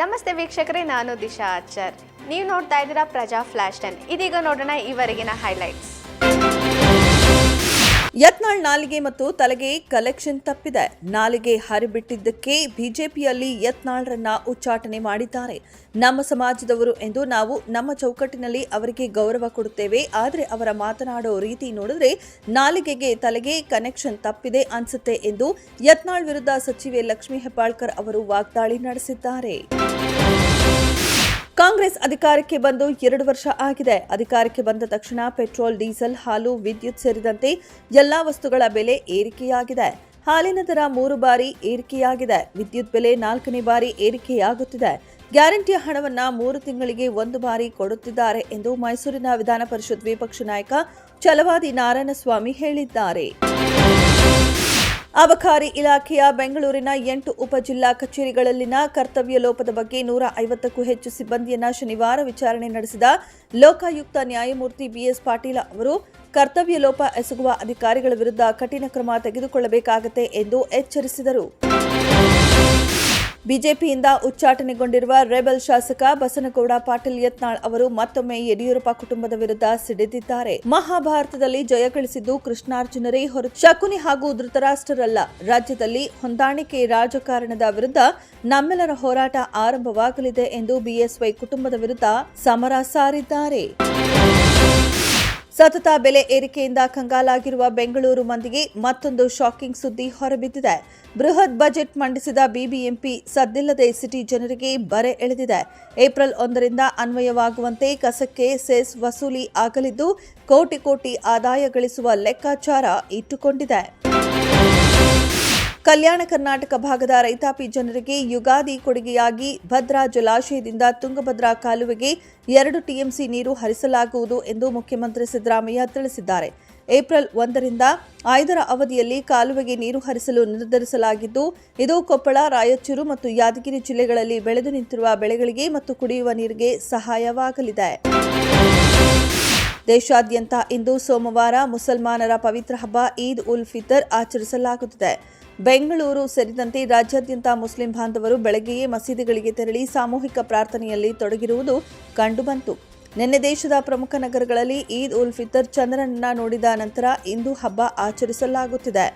ನಮಸ್ತೆ ವೀಕ್ಷಕರೇ, ನಾನು ದಿಶಾ ಆಚಾರ್. ನೀವು ನೋಡ್ತಾ ಇದ್ದೀರಾ ಪ್ರಜಾ ಫ್ಲಾಶ್ 10. ಇದೀಗ ನೋಡೋಣ ಈವರೆಗಿನ ಹೈಲೈಟ್ಸ್. ಯತ್ನಾಳ್ ನಾಲಿಗೆ ಮತ್ತು ತಲೆಗೆ ಕಲೆಕ್ಷನ್ ತಪ್ಪಿದೆ. ನಾಲಿಗೆ ಹರಿಬಿಟ್ಟಿದ್ದಕ್ಕೆ ಬಿಜೆಪಿಯಲ್ಲಿ ಯತ್ನಾಳ್ರನ್ನ ಉಚ್ಚಾಟನೆ ಮಾಡಿದ್ದಾರೆ. ನಮ್ಮ ಸಮಾಜದವರು ಎಂದು ನಾವು ನಮ್ಮ ಚೌಕಟ್ಟಿನಲ್ಲಿ ಅವರಿಗೆ ಗೌರವ ಕೊಡುತ್ತೇವೆ. ಆದರೆ ಅವರ ಮಾತನಾಡೋ ರೀತಿ ನೋಡಿದ್ರೆ ನಾಲಿಗೆಗೆ ತಲೆಗೆ ಕನೆಕ್ಷನ್ ತಪ್ಪಿದೆ ಅನ್ಸುತ್ತೆ ಎಂದು ಯತ್ನಾಳ್ ವಿರುದ್ಧ ಸಚಿವೆ ಲಕ್ಷ್ಮೀ ಹೆಬ್ಬಾಳ್ಕರ್ ಅವರು ವಾಗ್ದಾಳಿ ನಡೆಸಿದ್ದಾರೆ. ಕಾಂಗ್ರೆಸ್ ಅಧಿಕಾರಕ್ಕೆ ಬಂದು 2 ವರ್ಷ ಆಗಿದೆ. ಅಧಿಕಾರಕ್ಕೆ ಬಂದ ತಕ್ಷಣ ಪೆಟ್ರೋಲ್, ಡೀಸೆಲ್, ಹಾಲು, ವಿದ್ಯುತ್ ಸೇರಿದಂತೆ ಎಲ್ಲಾ ವಸ್ತುಗಳ ಬೆಲೆ ಏರಿಕೆಯಾಗಿದೆ. ಹಾಲಿನ ದರ 3 ಬಾರಿ ಏರಿಕೆಯಾಗಿದೆ. ವಿದ್ಯುತ್ ಬೆಲೆ 4ನೇ ಬಾರಿ ಏರಿಕೆಯಾಗುತ್ತಿದೆ. ಗ್ಯಾರಂಟಿಯ ಹಣವನ್ನ 3 ತಿಂಗಳಿಗೆ 1 ಬಾರಿ ಕೊಡುತ್ತಿದ್ದಾರೆ ಎಂದು ಮೈಸೂರಿನ ವಿಧಾನ ಪರಿಷತ್ ವಿಪಕ್ಷ ನಾಯಕ ಛಲವಾದಿ ನಾರಾಯಣಸ್ವಾಮಿ ಹೇಳಿದ್ದಾರೆ. ಅಬಕಾರಿ ಇಲಾಖೆಯ ಬೆಂಗಳೂರಿನ 8 ಉಪಜಿಲ್ಲಾ ಕಚೇರಿಗಳಲ್ಲಿನ ಕರ್ತವ್ಯ ಲೋಪದ ಬಗ್ಗೆ 150ಕ್ಕೂ ಹೆಚ್ಚು ಸಿಬ್ಬಂದಿಯನ್ನ ಶನಿವಾರ ವಿಚಾರಣೆ ನಡೆಸಿದ ಲೋಕಾಯುಕ್ತ ನ್ಯಾಯಮೂರ್ತಿ ಬಿಎಸ್ ಪಾಟೀಲ ಅವರು ಕರ್ತವ್ಯ ಲೋಪ ಎಸಗುವ ಅಧಿಕಾರಿಗಳ ವಿರುದ್ಧ ಕಠಿಣ ಕ್ರಮ ತೆಗೆದುಕೊಳ್ಳಬೇಕಾಗುತ್ತೆ ಎಂದು ಎಚ್ಚರಿಸಿದರು. ಬಿಜೆಪಿಯಿಂದ ಉಚ್ಚಾಟನೆಗೊಂಡಿರುವ ರೆಬೆಲ್ ಶಾಸಕ ಬಸನಗೌಡ ಪಾಟೀಲ್ ಯತ್ನಾಳ್ ಅವರು ಮತ್ತೊಮ್ಮೆ ಯಡಿಯೂರಪ್ಪ ಕುಟುಂಬದ ವಿರುದ್ಧ ಸಿಡಿದಿದ್ದಾರೆ. ಮಹಾಭಾರತದಲ್ಲಿ ಜಯ ಗಳಿಸಿದ್ದು ಕೃಷ್ಣಾರ್ಜುನರೇ ಹೊರತು ಶಕುನಿ ಹಾಗೂ ಧೃತರಾಷ್ಟ್ರರಲ್ಲ. ರಾಜ್ಯದಲ್ಲಿ ಹೊಂದಾಣಿಕೆ ರಾಜಕಾರಣದ ವಿರುದ್ಧ ನಮ್ಮೆಲ್ಲರ ಹೋರಾಟ ಆರಂಭವಾಗಲಿದೆ ಎಂದು ಬಿಎಸ್ವೈ ಕುಟುಂಬದ ವಿರುದ್ಧ ಸಮರ ಸಾರಿದ್ದಾರೆ. ಸತತ ಬೆಲೆ ಏರಿಕೆಯಿಂದ ಕಂಗಾಲಾಗಿರುವ ಬೆಂಗಳೂರು ಮಂದಿಗೆ ಮತ್ತೊಂದು ಶಾಕಿಂಗ್ ಸುದ್ದಿ ಹೊರಬಿದ್ದಿದೆ. ಬೃಹತ್ ಬಜೆಟ್ ಮಂಡಿಸಿದ ಬಿಬಿಎಂಪಿ ಸದ್ದಿಲ್ಲದೆ ಸಿಟಿ ಜನರಿಗೆ ಬರೆ ಎಳೆದಿದೆ. ಏಪ್ರಿಲ್ 1ರಿಂದ ಅನ್ವಯವಾಗುವಂತೆ ಕಸಕ್ಕೆ ಸೆಸ್ ವಸೂಲಿ ಆಗಲಿದ್ದು ಕೋಟಿ ಕೋಟಿ ಆದಾಯ ಗಳಿಸುವ ಲೆಕ್ಕಾಚಾರ ಇಟ್ಟುಕೊಂಡಿದೆ. ಕಲ್ಯಾಣ ಕರ್ನಾಟಕ ಭಾಗದ ರೈತಾಪಿ ಜನರಿಗೆ ಯುಗಾದಿ ಕೊಡುಗೆಯಾಗಿ ಭದ್ರಾ ಜಲಾಶಯದಿಂದ ತುಂಗಭದ್ರಾ ಕಾಲುವೆಗೆ 2 ಟಿಎಂಸಿ ನೀರು ಹರಿಸಲಾಗುವುದು ಎಂದು ಮುಖ್ಯಮಂತ್ರಿ ಸಿದ್ದರಾಮಯ್ಯ ತಿಳಿಸಿದ್ದಾರೆ. ಏಪ್ರಿಲ್ 1ರಿಂದ 5ರ ಅವಧಿಯಲ್ಲಿ ಕಾಲುವೆಗೆ ನೀರು ಹರಿಸಲು ನಿರ್ಧರಿಸಲಾಗಿದ್ದು, ಇದು ಕೊಪ್ಪಳ, ರಾಯಚೂರು ಮತ್ತು ಯಾದಗಿರಿ ಜಿಲ್ಲೆಗಳಲ್ಲಿ ಬೆಳೆದು ನಿಂತಿರುವ ಬೆಳೆಗಳಿಗೆ ಮತ್ತು ಕುಡಿಯುವ ನೀರಿಗೆ ಸಹಾಯವಾಗಲಿದೆ. ದೇಶಾದ್ಯಂತ ಇಂದು ಸೋಮವಾರ ಮುಸಲ್ಮಾನರ ಪವಿತ್ರ ಹಬ್ಬ ಈದ್ ಉಲ್ ಫಿತರ್ ಆಚರಿಸಲಾಗುತ್ತಿದೆ. ಬೆಂಗಳೂರು ಸೇರಿದಂತೆ ರಾಜ್ಯಾದ್ಯಂತ ಮುಸ್ಲಿಂ ಬಾಂಧವರು ಬೆಳಗ್ಗೆಯೇ ಮಸೀದಿಗಳಿಗೆ ತೆರಳಿ ಸಾಮೂಹಿಕ ಪ್ರಾರ್ಥನೆಯಲ್ಲಿ ತೊಡಗಿರುವುದು ಕಂಡುಬಂತು. ನಿನ್ನೆ ದೇಶದ ಪ್ರಮುಖ ನಗರಗಳಲ್ಲಿ ಈದ್ ಉಲ್ ಫಿತರ್ ಚಂದ್ರನನ್ನ ನೋಡಿದ ನಂತರ ಇಂದು ಹಬ್ಬ ಆಚರಿಸಲಾಗುತ್ತಿದೆ.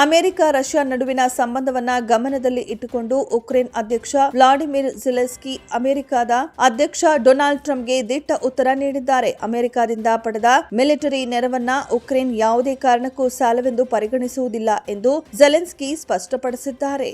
ಅಮೆರಿಕ ರಷ್ಯಾ ನಡುವಿನ ಸಂಬಂಧವನ್ನ ಗಮನದಲ್ಲಿ ಇಟ್ಟುಕೊಂಡು ಉಕ್ರೇನ್ ಅಧ್ಯಕ್ಷ ವ್ಲಾಡಿಮಿರ್ ಝೆಲೆನ್ಸ್ಕಿ ಅಮೆರಿಕದ ಅಧ್ಯಕ್ಷ ಡೊನಾಲ್ಡ್ ಟ್ರಂಪ್ಗೆ ದಿಟ್ಟ ಉತ್ತರ ನೀಡಿದ್ದಾರೆ. ಅಮೆರಿಕದಿಂದ ಪಡೆದ ಮಿಲಿಟರಿ ನೆರವನ್ನ ಉಕ್ರೇನ್ ಯಾವುದೇ ಕಾರಣಕ್ಕೂ ಸಾಲವೆಂದು ಪರಿಗಣಿಸುವುದಿಲ್ಲ ಎಂದು ಝೆಲೆನ್ಸ್ಕಿ ಸ್ಪಷ್ಟಪಡಿಸಿದ್ದಾರೆ.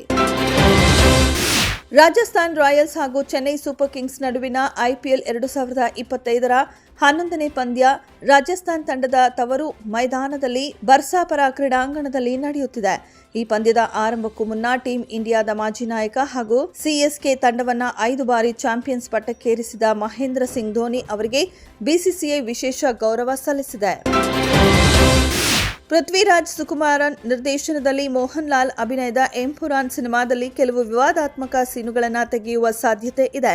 ರಾಜಸ್ಥಾನ್ ರಾಯಲ್ಸ್ ಹಾಗೂ ಚೆನ್ನೈ ಸೂಪರ್ ಕಿಂಗ್ಸ್ ನಡುವಿನ ಐಪಿಎಲ್ 2025ರ 11ನೇ ಪಂದ್ಯ ರಾಜಸ್ಥಾನ್ ತಂಡದ ತವರು ಮೈದಾನದಲ್ಲಿ ಬರ್ಸಾಪರ ಕ್ರೀಡಾಂಗಣದಲ್ಲಿ ನಡೆಯುತ್ತಿದೆ. ಈ ಪಂದ್ಯದ ಆರಂಭಕ್ಕೂ ಮುನ್ನ ಟೀಂ ಇಂಡಿಯಾದ ಮಾಜಿ ನಾಯಕ ಹಾಗೂ ಸಿಎಸ್ಕೆ ತಂಡವನ್ನ 5 ಬಾರಿ ಚಾಂಪಿಯನ್ಸ್ ಪಟ್ಟಕ್ಕೇರಿಸಿದ ಮಹೇಂದ್ರ ಸಿಂಗ್ ಧೋನಿ ಅವರಿಗೆ ಬಿಸಿಸಿಐ ವಿಶೇಷ ಗೌರವ ಸಲ್ಲಿಸಿದೆ. ಪೃಥ್ವಿರಾಜ್ ಸುಕುಮಾರನ್ ನಿರ್ದೇಶನದಲ್ಲಿ ಮೋಹನ್ ಲಾಲ್ ಅಭಿನಯದ ಎಂಪುರಾನ್ ಸಿನಿಮಾದಲ್ಲಿ ಕೆಲವು ವಿವಾದಾತ್ಮಕ ಸೀನುಗಳನ್ನು ತೆಗೆಯುವ ಸಾಧ್ಯತೆ ಇದೆ.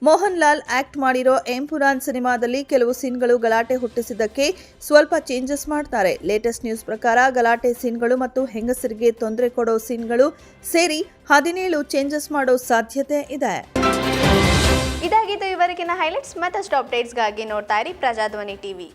ಮೋಹನ್ ಲಾಲ್ ಆಕ್ಟ್ ಮಾಡಿರೋ ಎಂಪುರಾನ್ ಸಿನಿಮಾದಲ್ಲಿ ಕೆಲವು ಸೀನ್ಗಳು ಗಲಾಟೆ ಹುಟ್ಟಿಸಿದ್ದಕ್ಕೆ ಸ್ವಲ್ಪ ಚೇಂಜಸ್ ಮಾಡ್ತಾರೆ. ಲೇಟೆಸ್ಟ್ ನ್ಯೂಸ್ ಪ್ರಕಾರ ಗಲಾಟೆ ಸೀನ್ಗಳು ಮತ್ತು ಹೆಂಗಸರಿಗೆ ತೊಂದರೆ ಕೊಡೋ ಸೀನ್ಗಳು ಸೇರಿ 17 ಚೇಂಜಸ್ ಮಾಡೋ ಸಾಧ್ಯತೆ ಇದೆ. ಇದಾಗಿದ್ದು ಇವರೆಗಿನ ಹೈಲೈಟ್ಸ್. ಮತ್ತಷ್ಟು ಅಪ್ಡೇಟ್ಸ್ಗಾಗಿ ನೋಡ್ತಾ ಇರಿ ಪ್ರಜಾಧ್ವನಿ ಟಿವಿ.